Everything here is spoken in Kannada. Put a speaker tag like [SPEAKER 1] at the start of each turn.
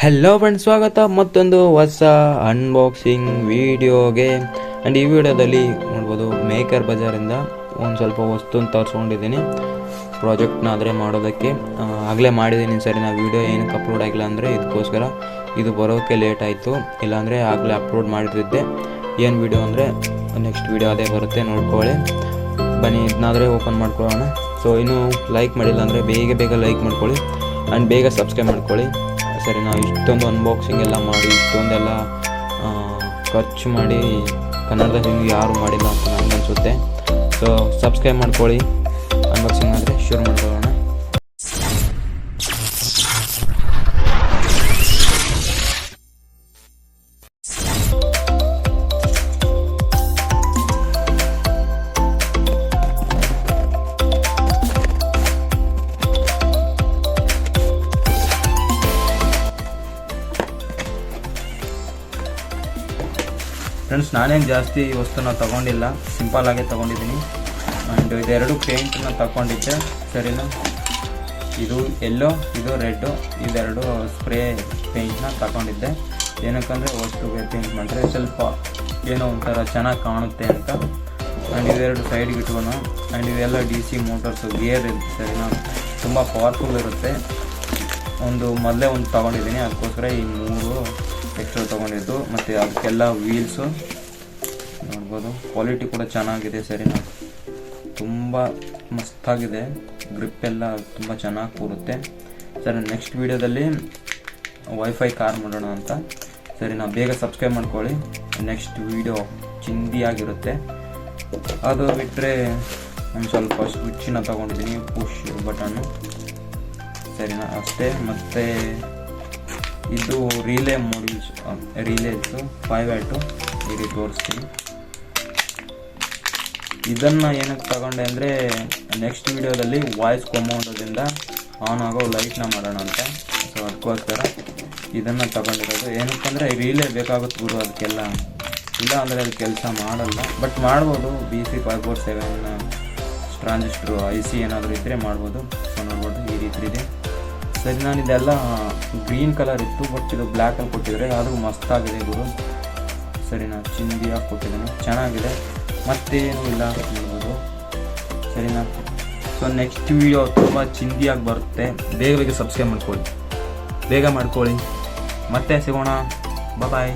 [SPEAKER 1] ಹೆಲೋ ಫ್ರೆಂಡ್ಸ್, ಸ್ವಾಗತ ಮತ್ತೊಂದು ಹೊಸ ಅನ್ಬಾಕ್ಸಿಂಗ್ ವಿಡಿಯೋಗೆ. ಆ್ಯಂಡ್ ಈ ವಿಡಿಯೋದಲ್ಲಿ ನೋಡ್ಬೋದು ಮೇಕರ್ ಬಜಾರಿಂದ ಒಂದು ಸ್ವಲ್ಪ ವಸ್ತುನ ತರಿಸ್ಕೊಂಡಿದ್ದೀನಿ ಪ್ರಾಜೆಕ್ಟ್ನ ಆದರೆ ಮಾಡೋದಕ್ಕೆ. ಆಗಲೇ ಮಾಡಿದ್ದೀನಿ ಸರಿ. ನಾವು ವಿಡಿಯೋ ಏನಕ್ಕೆ ಅಪ್ಲೋಡ್ ಆಗಿಲ್ಲ ಅಂದರೆ ಇದಕ್ಕೋಸ್ಕರ ಇದು ಬರೋಕ್ಕೆ ಲೇಟ್ ಆಯಿತು, ಇಲ್ಲಾಂದರೆ ಆಗಲೇ ಅಪ್ಲೋಡ್ ಮಾಡಿರ್ತಿದ್ದೆ. ಏನು ವಿಡಿಯೋ ಅಂದರೆ ನೆಕ್ಸ್ಟ್ ವಿಡಿಯೋ ಅದೇ ಬರುತ್ತೆ, ನೋಡ್ಕೊಳ್ಳಿ. ಬನ್ನಿ ಇದನ್ನಾದರೆ ಓಪನ್ ಮಾಡ್ಕೊಳ್ಳೋಣ. ಸೊ ಇನ್ನೂ ಲೈಕ್ ಮಾಡಿಲ್ಲ ಅಂದರೆ ಬೇಗ ಲೈಕ್ ಮಾಡ್ಕೊಳ್ಳಿ ಆ್ಯಂಡ್ ಬೇಗ ಸಬ್ಸ್ಕ್ರೈಬ್ ಮಾಡ್ಕೊಳ್ಳಿ. ಸರಿ, ನಾವು ಇಷ್ಟೊಂದು ಅನ್ಬಾಕ್ಸಿಂಗ್ ಎಲ್ಲ ಮಾಡಿ ಇಷ್ಟೊಂದೆಲ್ಲ ಖರ್ಚು ಮಾಡಿ ಕನ್ನಡದಲ್ಲಿ ಯಾರು ಮಾಡಿಲ್ಲ ಅಂತ ನನಗೆ ಅನಿಸುತ್ತೆ. ಸೊ ಸಬ್ಸ್ಕ್ರೈಬ್ ಮಾಡ್ಕೊಳ್ಳಿ. ಅನ್ಬಾಕ್ಸಿಂಗ್ ಆದರೆ ಶುರು ಮಾಡ್ಕೊಳ್ಳೋಣ. ಫ್ರೆಂಡ್ಸ್, ನಾನೇನು ಜಾಸ್ತಿ ವಸ್ತುನ ತೊಗೊಂಡಿಲ್ಲ, ಸಿಂಪಲ್ಲಾಗೆ ತೊಗೊಂಡಿದ್ದೀನಿ. ಆ್ಯಂಡ್ ಇದೆರಡು ಪೇಂಟನ್ನ ತಗೊಂಡಿದ್ದೆ ಸರಿನಾ. ಇದು ಎಲ್ಲೋ, ಇದು ರೆಡ್ಡು, ಇದೆರಡು ಸ್ಪ್ರೇ ಪೇಂಟ್ನ ತಗೊಂಡಿದ್ದೆ. ಏನಕ್ಕಂದರೆ ವಸ್ತುಗೆ ಪೇಂಟ್ ಮಾಡಿದ್ರೆ ಸ್ವಲ್ಪ ಏನೋ ಒಂಥರ ಚೆನ್ನಾಗಿ ಕಾಣುತ್ತೆ ಅಂತ. ಆ್ಯಂಡ್ ಇದೆರಡು ಸೈಡ್ಗೆ ಇಟ್ಕೊಂಡು. ಆ್ಯಂಡ್ ಇದೆಲ್ಲ DC ಮೋಟರ್ಸು, ಗೇರ್ ಇರುತ್ತೆ ಸರಿನಾ, ತುಂಬ ಪವರ್ಫುಲ್ ಇರುತ್ತೆ. ಮೊದಲೇ ಒಂದು ತೊಗೊಂಡಿದ್ದೀನಿ, ಅದಕ್ಕೋಸ್ಕರ ಈ 3 ಎಕ್ಸ್ಟ್ರಾ ತೊಗೊಂಡಿದ್ದು. ಮತ್ತು ಅದಕ್ಕೆಲ್ಲ ವೀಲ್ಸು ನೋಡ್ಬೋದು. ಕ್ವಾಲಿಟಿ ಕೂಡ ಚೆನ್ನಾಗಿದೆ ಸರಿನಾ, ತುಂಬ ಮಸ್ತಾಗಿದೆ. ಗ್ರಿಪ್ ಎಲ್ಲ ತುಂಬ ಚೆನ್ನಾಗಿ ಕೂರುತ್ತೆ. ಸರಿ, ನೆಕ್ಸ್ಟ್ ವೀಡಿಯೋದಲ್ಲಿ ವೈಫೈ ಕಾರ್ ಮಾಡೋಣ ಅಂತ. ಸರಿನಾ, ಬೇಗ ಸಬ್ಸ್ಕ್ರೈಬ್ ಮಾಡ್ಕೊಳ್ಳಿ. ನೆಕ್ಸ್ಟ್ ವೀಡಿಯೋ ಚಿಂದಿಯಾಗಿರುತ್ತೆ. ಅದು ಬಿಟ್ಟರೆ ನಾನು ಸ್ವಲ್ಪ ಸ್ವಿಚ್ನ ತೊಗೊಂಡಿದ್ದೀನಿ, ಪುಷ್ ಬಟನ್ನು ಸರಿನಾ, ಅಷ್ಟೇ. ಮತ್ತು ಇದು ರಿಲೇಸು 5 ವ್ಯಾಟು ಇಲ್ಲಿ ತೋರಿಸ್ತೀನಿ. ಇದನ್ನು ಏನಕ್ಕೆ ತಗೊಂಡೆ ಅಂದರೆ ನೆಕ್ಸ್ಟ್ ವೀಡಿಯೋದಲ್ಲಿ ವಾಯ್ಸ್ ಕೊಮ್ಮೋದ್ರಿಂದ ಆನ್ ಆಗೋ ಲೈಟ್ನ ಮಾಡೋಣ ಅಂತ. ಸೊ ಅದಕ್ಕೋಸ್ಕರ ಇದನ್ನು ತಗೊಂಡಿರೋದು. ಏನಕ್ಕಂದರೆ ರಿಲೇ ಬೇಕಾಗುತ್ತೆ ಗುರು, ಅದಕ್ಕೆಲ್ಲ ಇಲ್ಲ ಅಂದರೆ ಅದು ಕೆಲಸ ಮಾಡಲ್ಲ. ಬಟ್ ಮಾಡ್ಬೋದು. BC547 ಟ್ರಾನ್ಸಿಸ್ಟ್ರು IC ಏನಾದರೂ ಇದ್ದರೆ ಮಾಡ್ಬೋದು. ಸೊ ನೋಡ್ಬೋದು, ಈ ರೀತಿ ಇದೆ ಸರಿ. ನಾನು ಇದೆಲ್ಲ ಗ್ರೀನ್ ಕಲರ್ ಇತ್ತು, ಬಟ್ ಇದು ಬ್ಲ್ಯಾಕಲ್ಲಿ ಕೊಟ್ಟಿದ್ದಾರೆ. ಆದರೂ ಮಸ್ತಾಗಿದೆ ಗುರು ಸರಿನಾ, ಚಿಂದಿಯಾಗಿ ಕೊಟ್ಟಿದ್ದಾನೆ, ಚೆನ್ನಾಗಿದೆ. ಮತ್ತೇನು ಇಲ್ಲ ನೋಡ್ಬೋದು ಸರಿನಾ. ಸೊ ನೆಕ್ಸ್ಟ್ ವೀಡಿಯೋ ತುಂಬ ಚಿಂದಿಯಾಗಿ ಬರುತ್ತೆ. ಬೇಗ ಸಬ್ಸ್ಕ್ರೈಬ್ ಮಾಡ್ಕೊಳ್ಳಿ, ಬೇಗ ಮಾಡ್ಕೊಳ್ಳಿ. ಮತ್ತೆ ಸಿಗೋಣ. ಬಾಯ್.